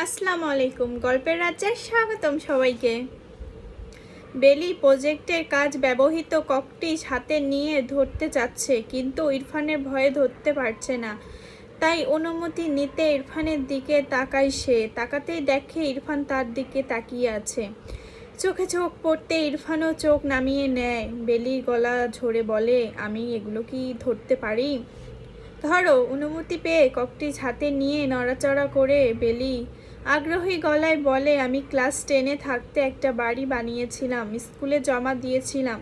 আসসালামু আলাইকুম। গল্পের রাজ্যে স্বাগতম সবাইকে। বেলি প্রজেক্টের কাজ ব্যবহৃত ককটিস হাতে নিয়ে ধরতে চাচ্ছে, কিন্তু ইরফানের ভয়ে ধরতে পারছে না। তাই অনুমতি নিতে ইরফানের দিকে তাকায় সে। তাকাতেই দেখে ইরফান তার দিকে তাকিয়ে আছে। চোখে চোখ পড়তে ইরফানও চোখ নামিয়ে নেয়। বেলির গলা ঝরে বলে, আমি এগুলো কি ধরতে পারি? ধরো। অনুমতি পেয়ে ককটিস হাতে নিয়ে নড়াচড়া করে বেলি আগ্রহী গলায় বলে, আমি ক্লাস 10-এ থাকতে একটা বাড়ি বানিয়েছিলাম, স্কুলে জমা দিয়েছিলাম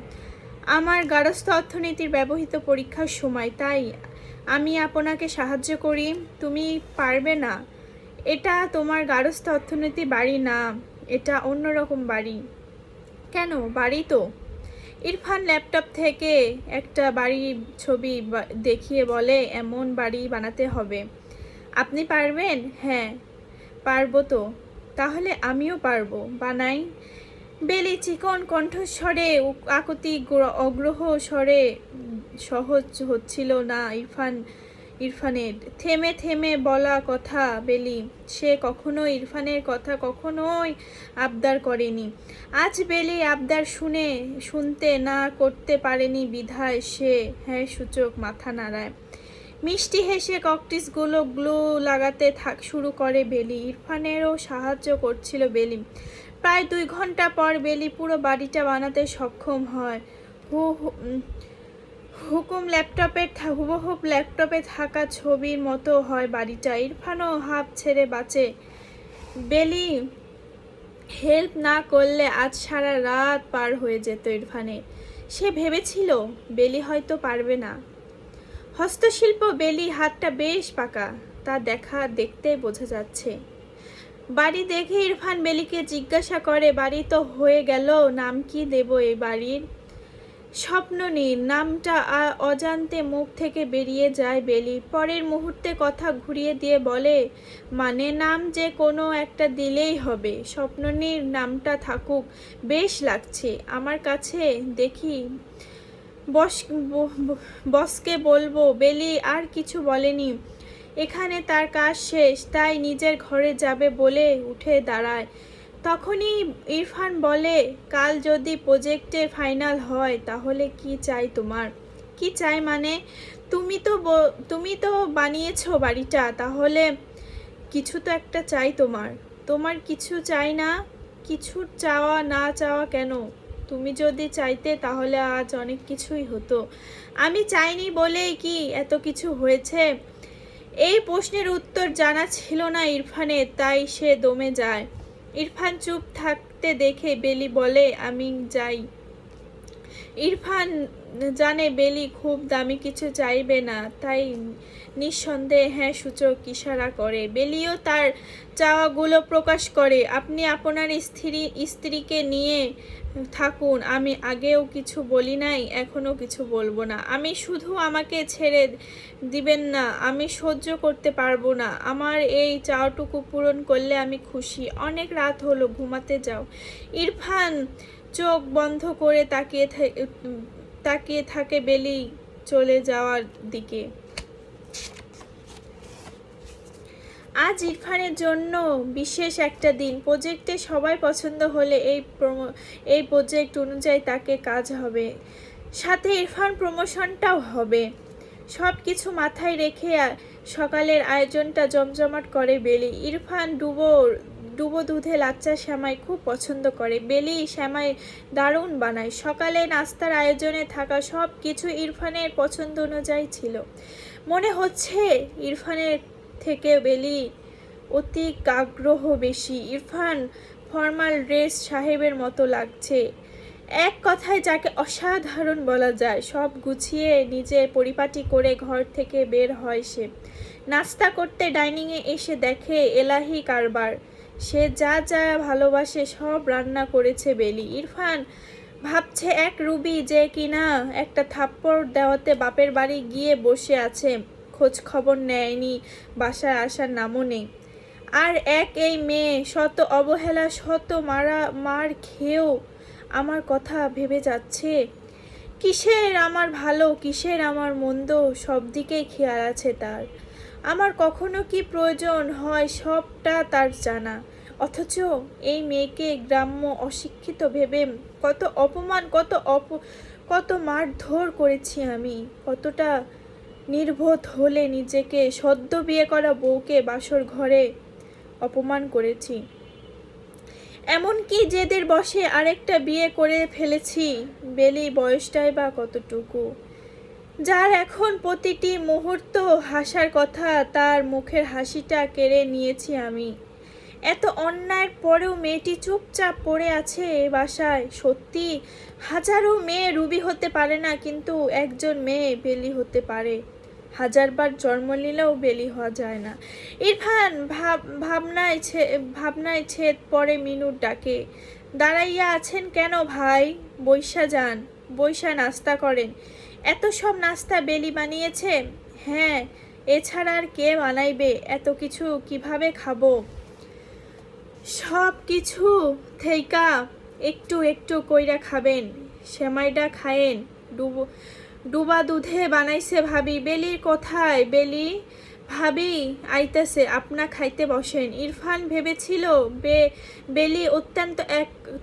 আমার গার্হস্থ্য অর্থনীতির ব্যবহৃত পরীক্ষার সময়। তাই আমি আপনাকে সাহায্য করি। তুমি পারবে না। এটা তোমার গার্হস্থ্য অর্থনীতি বাড়ি না, এটা অন্যরকম বাড়ি। কেন? বাড়ি তো। ইরফান ল্যাপটপ থেকে একটা বাড়ির ছবি দেখিয়ে বলে, এমন বাড়ি বানাতে হবে। আপনি পারবেন? হ্যাঁ পারবো তো। তাহলে আমিও পারবো, বানাই। বেলি চিকন কণ্ঠস্বরে আকুতি অগ্রহ স্বরে সহজ হচ্ছিল না ইরফানের থেমে থেমে বলা কথা। বেলি সে কখনো ইরফানের কথা কখনোই আবদার করেনি। আজ বেলি আবদার শুনতে না করতে পারেনি বিধায় সে হ্যাঁ সূচক মাথা নাড়ায়। মিষ্টি হেসে ককটিসগুলো গ্লু লাগাতে শুরু করে বেলি। ইরফানেরও সাহায্য করছিল বেলি। প্রায় 2 ঘন্টা পর বেলি পুরো বাড়িটা বানাতে সক্ষম হয়। হুবহু ল্যাপটপে থাকা ছবির মতো হয় বাড়িটা। ইরফানও হাঁপ ছেড়ে বাঁচে। বেলি হেল্প না করলে আজ সারা রাত পার হয়ে যেত ইরফানের। সে ভেবেছিল বেলি হয়তো পারবে না। হস্তশিল্প বেলি হাতটা বেশ পাকা, তা দেখতেই বোঝা যাচ্ছে। বাড়ি দেখে ইরফান বেলিকে জিজ্ঞাসা করে, বাড়ি তো হয়ে গেল, নাম কি দেব এই বাড়ির? স্বপ্ননীল নামটা অজান্তে মুখ থেকে বেরিয়ে যায় বেলি। পরের মুহূর্তে কথা ঘুরিয়ে দিয়ে বলে, মানে নাম যে কোনো একটা দিলেই হবে। স্বপ্ননীল নামটা থাকুক, বেশ লাগছে আমার কাছে। দেখি বসকে বলবো। বেলি আর কিছু বলেনি। এখানে তার কাজ শেষ, তাই নিজের ঘরে যাবে বলে উঠে দাঁড়ায়। তখনই ইরফান বলে, কাল যদি প্রজেক্টের ফাইনাল হয় তাহলে কি চাই তোমার? কি চাই মানে? তুমি তো বানিয়েছো বাড়িটা, তাহলে কিছু তো একটা চাই তোমার। তোমার কিছু চাই না? কিছু চাওয়া না চাওয়া কেন? তুমি যদি চাইতে তাহলে আজ অনেক কিছুই হতো। আমি চাইনি বলেই কি এত কিছু হয়েছে? এই প্রশ্নের উত্তর জানা ছিল না ইরফানের, তাই সে দমে যায়। ইরফান চুপ থাকতে দেখে বেলি বলে, আমি যাই। ইরফান জানে বেলি খুব দামি কিছু চাইবে না, তাই নিঃসন্দেহে হ্যাঁ সূচক ইশারা করে। বেলিও তার চাওয়াগুলো প্রকাশ করে, আপনি আপনার স্ত্রীকে নিয়ে থাকুন। আমি আগেও কিছু বলি নাই, এখনো কিছু বলবো না। আমি শুধু আমাকে ছেড়ে দিবেন না, আমি সহ্য করতে পারবো না। আমার এই চাওয়াটুকু পূরণ করলে আমি খুশি। অনেক রাত হলো, ঘুমাতে যাও। ইরফান চোখ বন্ধ করে তাকিয়ে থাকে বেলি চলে যাওয়ার দিকে। আজ ইরফানের জন্য বিশেষ একটা দিন। প্রজেক্টে সবাই পছন্দ হলে এই প্রজেক্ট অনুযায়ী তাকে কাজ হবে, সাথে ইরফান প্রমোশনটাও হবে। সব কিছু মাথায় রেখে সকালের আয়োজনটা জমজমাট করে বেলি। ইরফান ডুবো দুধে লাচ্চা সেমাই খুব পছন্দ করে। বেলি সেমাই দারুণ বানায়। সকালে নাস্তার আয়োজনে থাকা সব কিছু ইরফানের পছন্দ অনুযায়ী ছিল। মনে হচ্ছে ইরফানের থেকে বেলি অতি আগ্রহ বেশি। ইরফান ফর্মাল ড্রেস সাহেবের মতো লাগছে। এক কথায় যাকে অসাধারণ বলা যায়। সব গুছিয়ে নিজে পরিপাটি করে ঘর থেকে বের হয় সে। নাস্তা করতে ডাইনিংয়ে এসে দেখে এলাহি কারবার। সে যা যা ভালোবাসে সব রান্না করেছে বেলি। ইরফান ভাবছে এক রুবি যে কিনা একটা থাপ্পড় দেওয়াতে বাপের বাড়ি গিয়ে বসে আছে, খোঁজ খবর নেয়নি, বাসায় আসার নামও নেই। আর এই মেয়ে শত অবহেলা শত মার খেয়েও আমার কথা ভেবে যাচ্ছে। কিসের আমার ভালো, কিসের আমার মন্দ, সব দিকেই খেয়াল আছে তার। আমার কখনো কি প্রয়োজন হয় সবটা তার জানা, অথচ এই মেয়েকে গ্রাম্য অশিক্ষিত ভেবে কত অপমান, কত মারধর করেছি আমি। কতটা নির্বোধ হলে নিজেকে সদ্য বিয়ে করা বউকে বাসর ঘরে অপমান করেছি। এমনকি জেদের বসে আরেকটা বিয়ে করে ফেলেছি। বেলি বয়সটাই বা কতটুকু, যার এখন প্রতিটি মুহূর্ত হাসার কথা, তার মুখের হাসিটা কেড়ে নিয়েছি আমি। এত অন্যায়ের পরেও মেয়েটি চুপচাপ পড়ে আছে এ বাসায়। সত্যি হাজারো মেয়ে রুবি হতে পারে না, কিন্তু একজন মেয়ে বেলি হতে পারে। হাজারবার জন্ম নিলেও বেলি হওয়া যায় না। ইরফান ভাবনায় ছেদ পড়ে মিনুর ডাকে। দাঁড়াইয়া আছেন কেন ভাই? বইসা যান, বইসা নাস্তা করেন। এত সব নাস্তা বেলি বানিয়েছে? হ্যাঁ, এছাড়া আর কে বানাইবে? এত কিছু কিভাবে খাবো? সব কিছু থেইকা একটু একটু কইরা খাবেন। সেমাইডা খায়েন, ডুবা দুধে বানাইছে ভাবি। বেলির কোথায়? বেলি ভাবি আইতাছে, আপনা খাইতে বসেন। ইরফান ভেবেছিল বেলি অত্যন্ত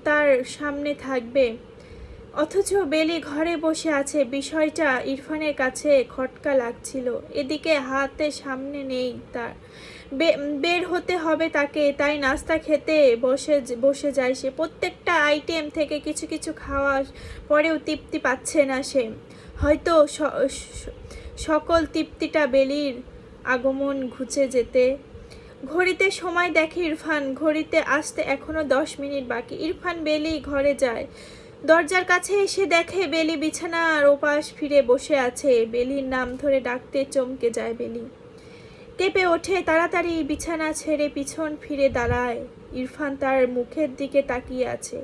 তার সামনে থাকবে, অথচ বেলি ঘরে বসে আছে। বিষয়টা ইরফানের কাছে খটকা লাগছিল। এদিকে হাতে সামনে নেই তার, বের হতে হবে তাকে। তাই নাস্তা খেতে বসে যায় সে। প্রত্যেকটা আইটেম থেকে কিছু কিছু খাওয়ার পরেও তৃপ্তি পাচ্ছে না সে। হয়তো সকল তৃপ্তিটা বেলির আগমন ঘুচে যেতে। ঘড়িতে সময় দেখে ইরফান, ঘড়িতে আসতে এখনো 10 মিনিট বাকি। ইরফান বেলি ঘরে যায়। দরজার কাছে এসে দেখে বেলি বিছানার ওপাশ ফিরে বসে আছে। বেলির নাম ধরে ডাকতে চমকে যায় বেলি। কেঁপে ওঠে, তাড়াতাড়ি বিছানা ছেড়ে পিছন ফিরে দাঁড়ায়। ইরফান তার মুখের দিকে তাকিয়ে আছে।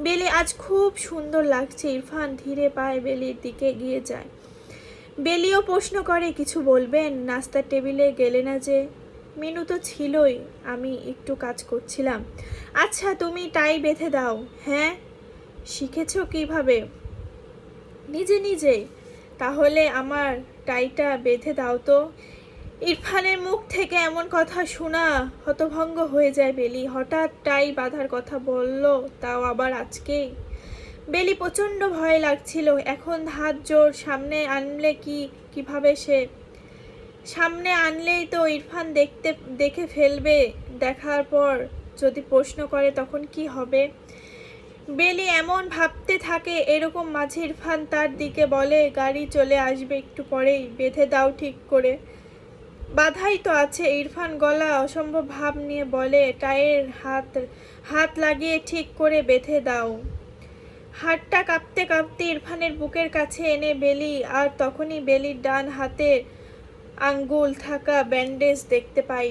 বেলি আজ খুব সুন্দর লাগছে। ইরফান ধীরে পায়ে বেলির দিকে এগিয়ে যায়। বেলিও প্রশ্ন করে, কিছু বলবেন? নাস্তার টেবিলে গেলে না যে? মিনু তো ছিলই, আমি একটু কাজ করছিলাম। আচ্ছা, তুমি টাই বেঁধে দাও। হ্যাঁ, শিখেছো কিভাবে? নিজে নিজেই। তাহলে আমার টাইটা বেঁধে দাও তো। ইরফানের মুখ থেকে এমন কথা শোনা হতভঙ্গ হয়ে যায় বেলি। হঠাৎ টাই বাঁধার কথা বলল, তাও আবার আজকেই। বেলি প্রচণ্ড ভয় লাগছিল। এখন হাত জোর সামনে আনলে কিভাবে সে? সামনে আনলেই তো ইরফান দেখে ফেলবে। দেখার পর যদি প্রশ্ন করে তখন কি হবে? বেলি এমন ভাবতে থাকে। এরকম মাঝে ইরফান তার দিকে বলে, গাড়ি চলে আসবে একটু পরেই, বেঁধে দাও ঠিক করে। বাধাই তো আছে। ইরফান গলা অসম্ভব ভাব নিয়ে বলে, টায়ের হাত লাগিয়ে ঠিক করে বেঁধে দাও। হাতটা কাঁপতে কাঁপতে ইরফানের বুকের কাছে এনে বেলি, আর তখনই বেলির ডান হাতের আঙ্গুল থাকা ব্যান্ডেজ দেখতে পায়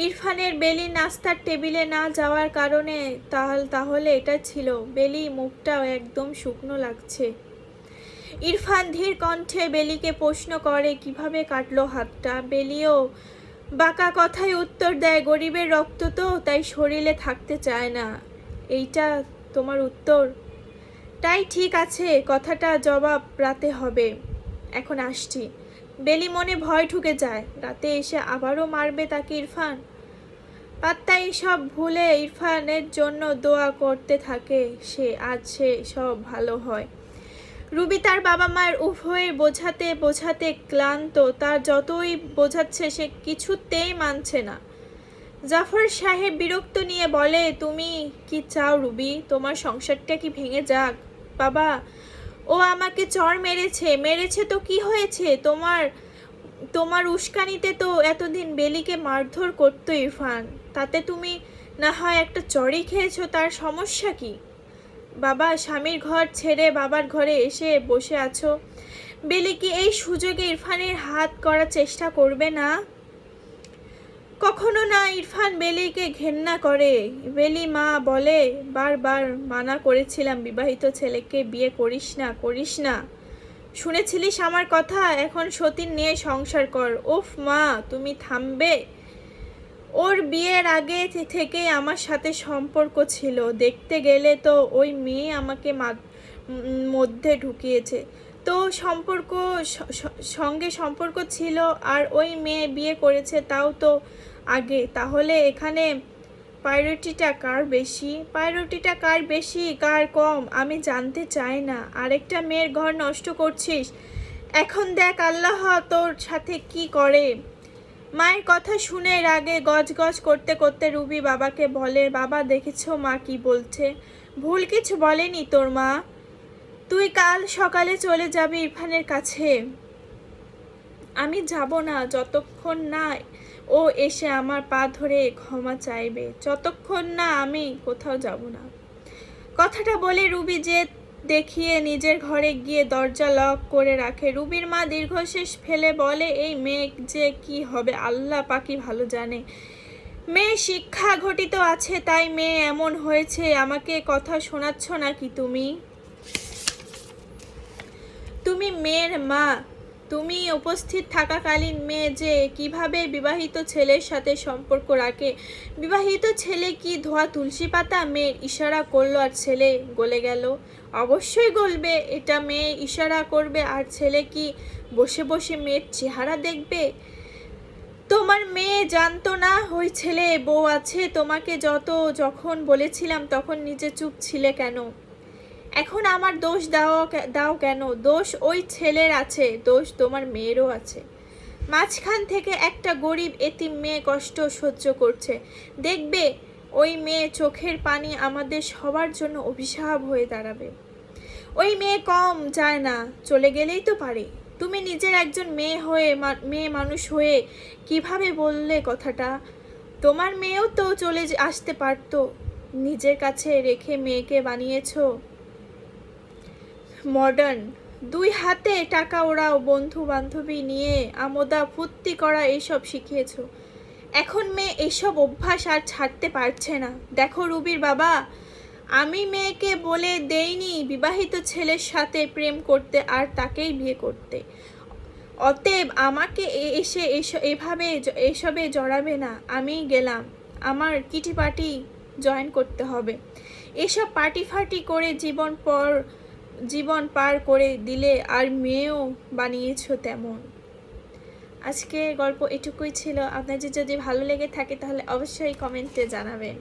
ইরফানের বেলি নাস্তার টেবিলে না যাওয়ার কারণে তাহলে এটা ছিল। বেলি মুখটাও একদম শুকনো লাগছে। ইরফান ধীর কণ্ঠে বেলিকে প্রশ্ন করে, কিভাবে কাটলো হাতটা? বেলিও বাঁকা কথায় উত্তর দেয়, গরিবের রক্ত তো, তাই শরীরে থাকতে চায় না। এইটা তোমার উত্তর? তাই ঠিক আছে, কথাটা জবাব রাতে হবে। এখন আসছি। বেলি মনে ভয় ঢুকে যায়, রাতে এসে আবারও মারবে তাকে ইরফান। পাত্তাই সব ভুলে ইরফানের জন্য দোয়া করতে থাকে সে সব ভালো হয়। রুবি তার বাবা মায়ের উভয়ের বোঝাতে ক্লান্ত। তার যতই বোঝাচ্ছে সে কিছুতেই মানছে না। জাফর সাহেব বিরক্ত নিয়ে বলে, তুমি কি চাও রুবি? তোমার সংসারটা কি ভেঙে যাক? বাবা, ও আমাকে চড় মেরেছে তো কি হয়েছে? তোমার উস্কানিতে তো এতদিন বেলিকে মারধর করতো ইরফান, তাতে তুমি না হয় একটা চড়ই খেয়েছো, তার সমস্যা কি? বাবা, স্বামীর ঘর ছেড়ে বাবার ঘরে এসে বসে আছো। বেলি কি এই সুযোগে ইরফানের হাত করার চেষ্টা করবে না? কখনো না। ইরফান বেলিকে ঘেন্না করে। বেলি মা বলে, বারবার মানা করেছিলাম বিবাহিত ছেলেকে বিয়ে করিস না। শুনেছিলিস আমার কথা? এখন সতীন নিয়ে সংসার কর। উফ মা, তুমি থামবে? ওর বিয়ের আগে থেকে আমার সাথে সম্পর্ক ছিল। দেখতে গেলে তো ওই মেয়ে আমাকে মধ্যে ঢুকিয়েছে। তো সঙ্গে সম্পর্ক ছিল আর ওই মেয়ে বিয়ে করেছে, তাও তো আগে। তাহলে এখানে প্রায়োরিটিটা কার বেশি কার কম আমি জানতে চাই না। আরেকটা মেয়ের ঘর নষ্ট করছিস, এখন দেখ আল্লাহ তোর সাথে কি করে। মায়ের কথা শুনে রাগে গজগজ করতে করতে রুবি বাবাকে বলে, বাবা দেখেছো মা কি বলছে? ভুল কিছু বলেনি তোর মা। তুই কাল সকালে চলে যাবি ইরফানের কাছে। আমি যাব না যতক্ষণ না ও এসে আমার পা ধরে ক্ষমা চাইবে, যতক্ষণ না আমি কোথাও যাব না। কথাটা বলে রুবি জেদ দেখিয়ে নিজের ঘরে গিয়ে দরজা লক করে রাখে। রুবির মা দীর্ঘশ্বাস ফেলে বলে, এই মেয়ে যে কি হবে আল্লাহ পাকই ভালো জানে। মেয়ে শিক্ষা ঘটিত আছে তাই মেয়ে এমন হয়েছে। আমাকে কথা শোনাচ্ছ নাকি তুমি মেয়ের মা। তুমি উপস্থিত থাকাকালীন মেয়ে যে কিভাবে বিবাহিত ছেলের সাথে সম্পর্ক রাখে। বিবাহিত ছেলে কি ধোয়া তুলসী পাতা? মেয়ের ইশারা করলো আর ছেলে গলে গেল। অবশ্যই গলবে, এটা মেয়ে ইশারা করবে আর ছেলে কি বসে বসে মেয়ের চেহারা দেখবে? তোমার মেয়ে জানতো না ওই ছেলে বউ আছে? তোমাকে যখন বলেছিলাম তখন নিজে চুপ ছিলে কেন? এখন আমার দোষ দাও কেন? দোষ ওই ছেলের আছে, দোষ তোমার মেয়েরও আছে। মাঝখান থেকে একটা গরিব এতিম মেয়ে কষ্ট সহ্য করছে। দেখবে ওই মেয়ে চোখের পানি আমাদের সবার জন্য অভিশাপ হয়ে দাঁড়াবে। ওই মেয়ে কম যায় না, চলে গেলেই তো পারে। তুমি নিজের একজন মেয়ে মানুষ হয়ে কিভাবে বললে কথাটা? তোমার মেয়েও তো চলে আসতে পারতো। নিজের কাছে রেখে মেয়েকে বানিয়েছো মডার্ন। দুই হাতে টাকা ওড়াও, বন্ধু বান্ধবী নিয়ে আমোদা ফুর্তি করা এইসব শিখিয়েছো। এখন মেয়ে এইসব অভ্যাস আর ছাড়তে পারছে না। দেখো রুবির বাবা, আমি মেয়েকে বলে দেইনি বিবাহিত ছেলের সাথে প্রেম করতে আর তাকেই বিয়ে করতে। অতএব আমাকে এসে এসবে জড়াবে না। আমি গেলাম, আমার কিটি পার্টি জয়েন করতে হবে। এসব পার্টি ফার্টি করে জীবন পার করে দিলে আর মেয়েও বানিয়েছো তেমন। আজকে গল্প এটুকুই ছিল। আপনাদের যদি ভালো লেগে থাকে তাহলে অবশ্যই কমেন্টে জানাবেন।